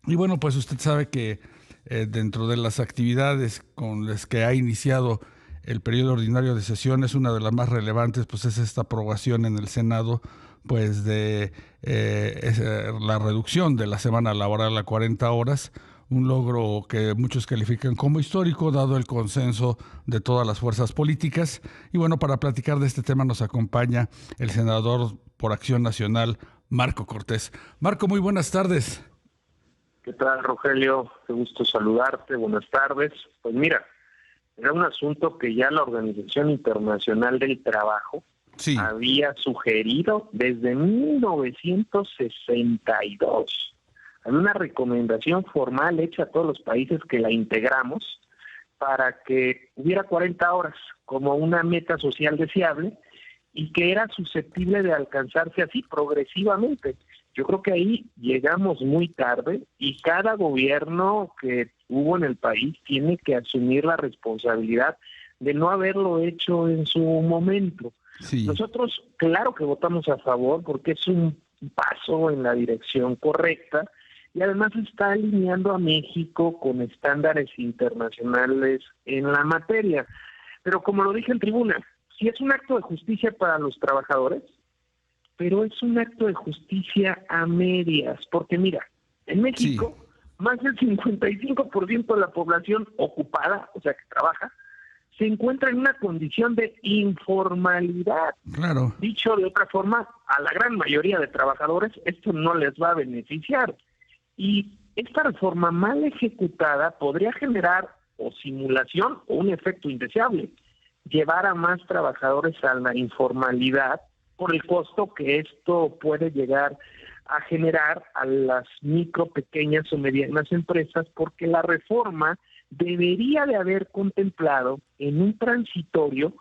Y bueno, pues usted sabe que dentro de las actividades con las que ha iniciado el periodo ordinario de sesiones, una de las más relevantes pues es esta aprobación en el Senado pues de la reducción de la semana laboral a 40 horas, un logro que muchos califican como histórico, dado el consenso de todas las fuerzas políticas. Y bueno, para platicar de este tema nos acompaña el senador por Acción Nacional, Marco Cortés. Marco, muy buenas tardes. ¿Qué tal, Rogelio? Qué gusto saludarte. Buenas tardes. Pues mira, era un asunto que ya la Organización Internacional del Trabajo Sí. había sugerido desde 1962. Había una recomendación formal hecha a todos los países que la integramos para que hubiera 40 horas como una meta social deseable y que era susceptible de alcanzarse así progresivamente. Yo creo que ahí llegamos muy tarde y cada gobierno que hubo en el país tiene que asumir la responsabilidad de no haberlo hecho en su momento. Sí. Nosotros, claro que votamos a favor porque es un paso en la dirección correcta y además está alineando a México con estándares internacionales en la materia. Pero como lo dije en tribuna, si es un acto de justicia para los trabajadores, pero es un acto de justicia a medias, porque mira, en Sí, México, más del 55% de la población ocupada, o sea que trabaja, se encuentra en una condición de informalidad. claro. Dicho de otra forma, a la gran mayoría de trabajadores esto no les va a beneficiar. Y esta reforma mal ejecutada podría generar o simulación o un efecto indeseable, llevar a más trabajadores a la informalidad por el costo que esto puede llegar a generar a las micro, pequeñas o medianas empresas, porque la reforma debería de haber contemplado en un transitorio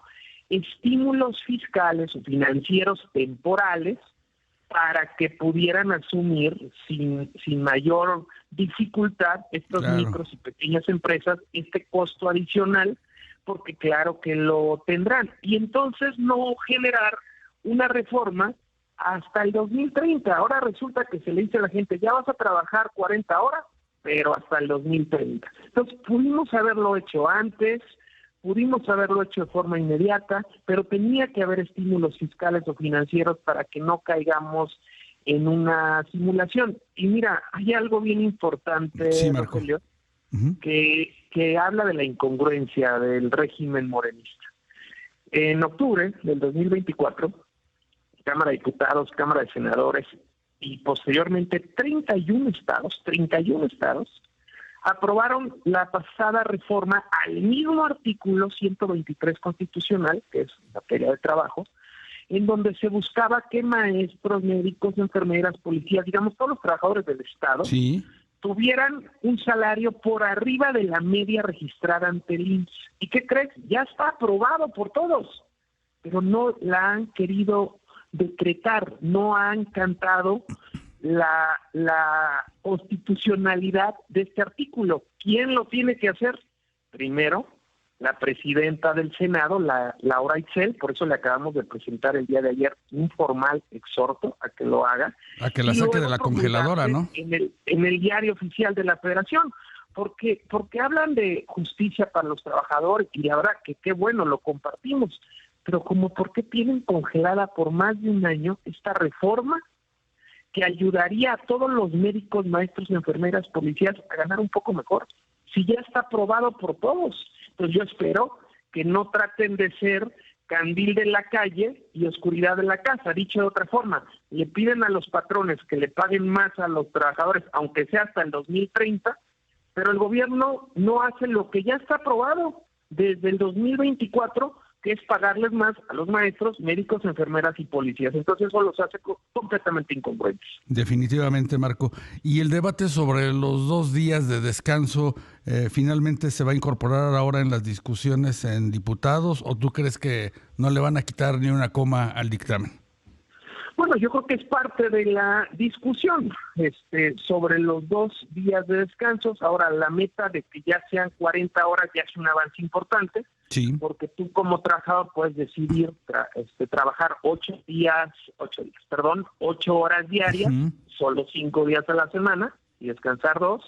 estímulos fiscales o financieros temporales para que pudieran asumir sin mayor dificultad estas Claro. micros y pequeñas empresas este costo adicional, porque claro que lo tendrán. Y entonces no generar una reforma hasta el 2030. Ahora resulta que se le dice a la gente, ya vas a trabajar 40 horas, pero hasta el 2030. Entonces pudimos haberlo hecho antes, pudimos haberlo hecho de forma inmediata, pero tenía que haber estímulos fiscales o financieros para que no caigamos en una simulación. Y mira, hay algo bien Sí, importante, Marco. Rogelio, Ujú. que habla de la incongruencia del régimen morenista. En octubre del 2024, Cámara de Diputados, Cámara de Senadores y posteriormente 31 estados, aprobaron la pasada reforma al mismo artículo 123 constitucional, que es materia de trabajo, en donde se buscaba que maestros, médicos, enfermeras, policías, digamos, todos los trabajadores del Estado, Sí, tuvieran un salario por arriba de la media registrada ante el IMSS. ¿Y qué crees? Ya está aprobado por todos, pero no la han querido decretar, no han cantado la constitucionalidad de este artículo. ¿Quién lo tiene que hacer? Primero, la presidenta del Senado, Laura Itzel, por eso le acabamos de presentar el día de ayer un formal exhorto a que lo haga, a que la y saque de luego la congeladora, promulgarse ¿no? en el diario oficial de la Federación. Porque hablan de justicia para los trabajadores, y la verdad que qué bueno, lo compartimos, pero como por qué tienen congelada por más de un año esta reforma que ayudaría a todos los médicos, maestros, enfermeras, policías a ganar un poco mejor, si ya está aprobado por todos. Entonces yo espero que no traten de ser candil de la calle y oscuridad de la casa. Dicho de otra forma, le piden a los patrones que le paguen más a los trabajadores, aunque sea hasta el 2030, pero el gobierno no hace lo que ya está aprobado desde el 2024, que es pagarles más a los maestros, médicos, enfermeras y policías. Entonces eso los hace completamente incongruentes. Definitivamente, Marco. ¿Y el debate sobre los 2 días de descanso finalmente se va a incorporar ahora en las discusiones en diputados o tú crees que no le van a quitar ni una coma al dictamen? Bueno, yo creo que es parte de la discusión sobre los 2 días de descansos. Ahora, la meta de que ya sean 40 horas ya es un avance importante, Sí. porque tú como trabajador puedes decidir trabajar 8 horas diarias, Ujú. solo 5 días a la semana, y descansar 2,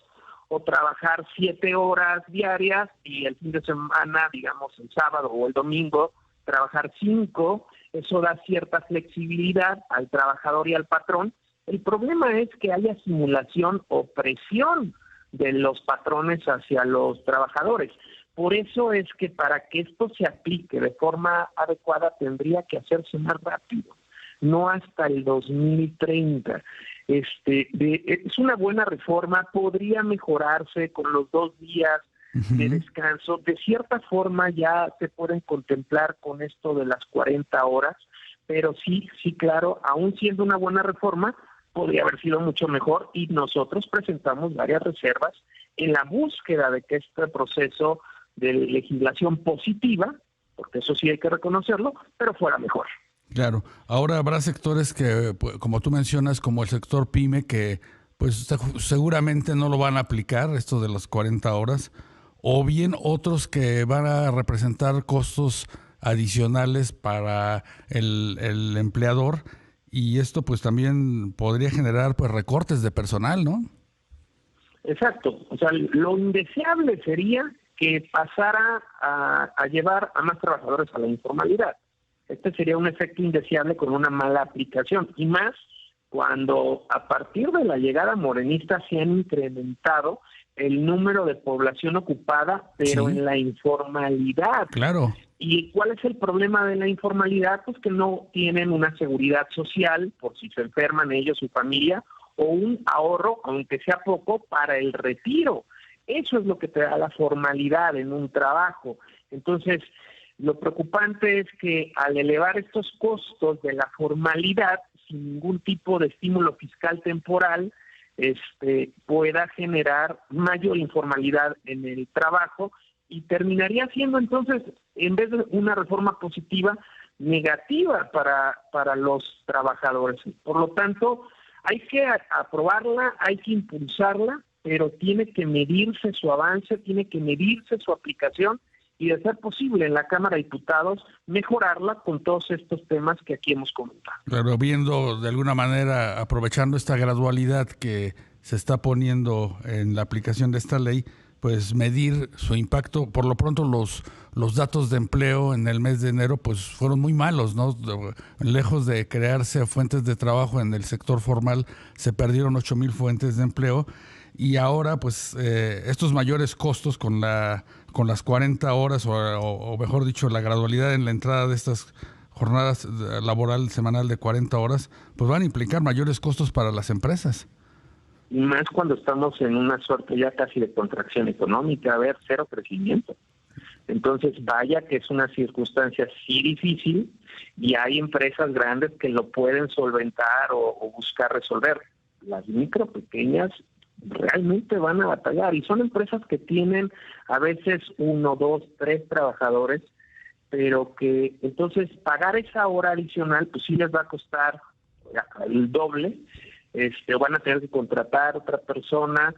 o trabajar 7 horas diarias y el fin de semana, digamos el sábado o el domingo, trabajar 5. Eso da cierta flexibilidad al trabajador y al patrón. El problema es que haya simulación o presión de los patrones hacia los trabajadores. Por eso es que para que esto se aplique de forma adecuada tendría que hacerse más rápido, no hasta el 2030. Es una buena reforma, podría mejorarse con los 2 días de descanso. De cierta forma ya se pueden contemplar con esto de las 40 horas, pero sí, claro, aún siendo una buena reforma, podría haber sido mucho mejor y nosotros presentamos varias reservas en la búsqueda de que este proceso de legislación positiva, porque eso sí hay que reconocerlo, pero fuera mejor. Claro. Ahora habrá sectores que, como tú mencionas, como el sector PYME, que pues seguramente no lo van a aplicar, esto de las 40 horas, o bien otros que van a representar costos adicionales para el empleador, y esto pues también podría generar pues recortes de personal, ¿no? Exacto. O sea, lo indeseable sería que pasara a llevar a más trabajadores a la informalidad. Este sería un efecto indeseable con una mala aplicación, y más cuando a partir de la llegada morenista se han incrementado el número de población ocupada, pero en la informalidad. Claro. ¿Y cuál es el problema de la informalidad? Pues que no tienen una seguridad social por si se enferman ellos, su familia, o un ahorro, aunque sea poco, para el retiro. Eso es lo que te da la formalidad en un trabajo. Entonces, lo preocupante es que al elevar estos costos de la formalidad, sin ningún tipo de estímulo fiscal temporal, pueda generar mayor informalidad en el trabajo y terminaría siendo entonces, en vez de una reforma positiva, negativa para los trabajadores. Por lo tanto, hay que aprobarla, hay que impulsarla, pero tiene que medirse su avance, tiene que medirse su aplicación y, de ser posible, en la Cámara de Diputados mejorarla con todos estos temas que aquí hemos comentado. Claro, viendo de alguna manera, aprovechando esta gradualidad que se está poniendo en la aplicación de esta ley, pues medir su impacto. Por lo pronto los datos de empleo en el mes de enero pues fueron muy malos, ¿no? Lejos de crearse fuentes de trabajo en el sector formal, se perdieron 8,000 fuentes de empleo, y ahora pues estos mayores costos con las 40 horas o mejor dicho la gradualidad en la entrada de estas jornadas laboral semanal de 40 horas, pues van a implicar mayores costos para las empresas. Y más cuando estamos en una suerte ya casi de contracción económica, a ver, 0 crecimiento. Entonces, vaya que es una circunstancia sí difícil, y hay empresas grandes que lo pueden solventar o buscar resolver. Las micro, pequeñas, realmente van a batallar, y son empresas que tienen a veces 1, 2, 3 trabajadores, pero que entonces pagar esa hora adicional pues sí les va a costar el doble. Van a tener que contratar a otra persona,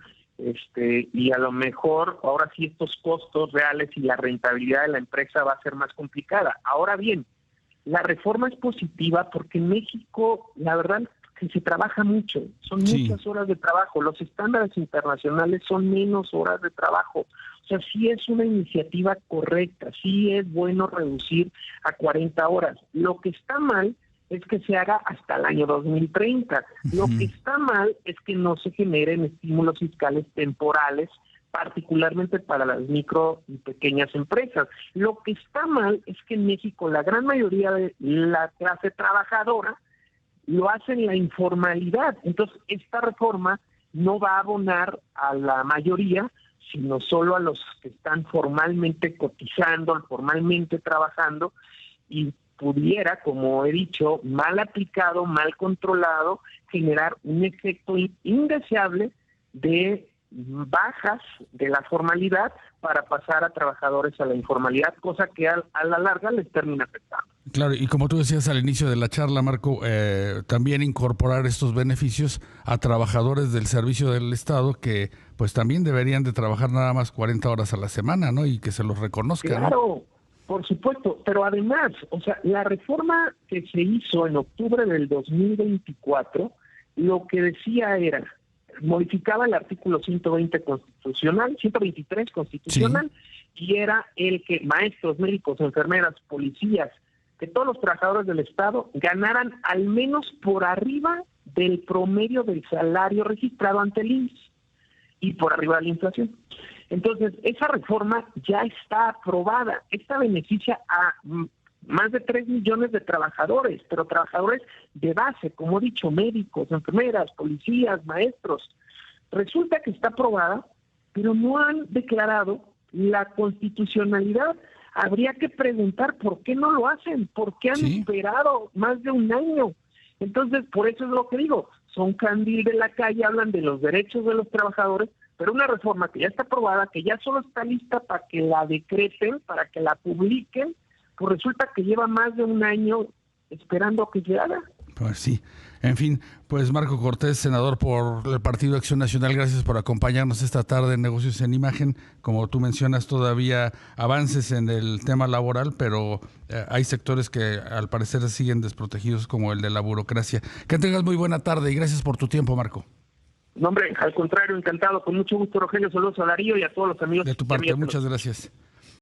y a lo mejor ahora sí estos costos reales y la rentabilidad de la empresa va a ser más complicada. Ahora bien, la reforma es positiva porque en México, la verdad, que se trabaja mucho, son muchas horas de trabajo. Los estándares internacionales son menos horas de trabajo. O sea, sí es una iniciativa correcta, sí es bueno reducir a 40 horas. Lo que está mal es que se haga hasta el año 2030. Lo que está mal es que no se generen estímulos fiscales temporales, particularmente para las micro y pequeñas empresas. Lo que está mal es que en México la gran mayoría de la clase trabajadora lo hace en la informalidad. Entonces, esta reforma no va a abonar a la mayoría, sino solo a los que están formalmente cotizando, formalmente trabajando, y pudiera, como he dicho, mal aplicado, mal controlado, generar un efecto indeseable de bajas de la formalidad para pasar a trabajadores a la informalidad, cosa que a la larga les termina afectando. Claro, y como tú decías al inicio de la charla, Marco, también incorporar estos beneficios a trabajadores del servicio del Estado que pues también deberían de trabajar nada más 40 horas a la semana, ¿no? Y que se los reconozcan. Claro, ¿no? Por supuesto, pero además, o sea, la reforma que se hizo en octubre del 2024, lo que decía era, modificaba el artículo 123 constitucional, y era el que maestros, médicos, enfermeras, policías, que todos los trabajadores del Estado ganaran al menos por arriba del promedio del salario registrado ante el IMSS y por arriba de la inflación. Entonces, esa reforma ya está aprobada. Esta beneficia a más de 3 millones de trabajadores, pero trabajadores de base, como he dicho, médicos, enfermeras, policías, maestros. Resulta que está aprobada, pero no han declarado la constitucionalidad. Habría que preguntar por qué no lo hacen, por qué han esperado más de un año. Entonces, por eso es lo que digo, son candil de la calle, hablan de los derechos de los trabajadores, pero una reforma que ya está aprobada, que ya solo está lista para que la decreten, para que la publiquen, pues resulta que lleva más de un año esperando a que se haga. Pues sí. En fin, pues Marco Cortés, senador por el Partido Acción Nacional, gracias por acompañarnos esta tarde en Negocios en Imagen. Como tú mencionas, todavía avances en el tema laboral, pero hay sectores que al parecer siguen desprotegidos, como el de la burocracia. Que tengas muy buena tarde y gracias por tu tiempo, Marco. No, hombre, al contrario, encantado, con mucho gusto, Rogelio. Saludos a Darío y a todos los amigos. De tu parte, muchas gracias.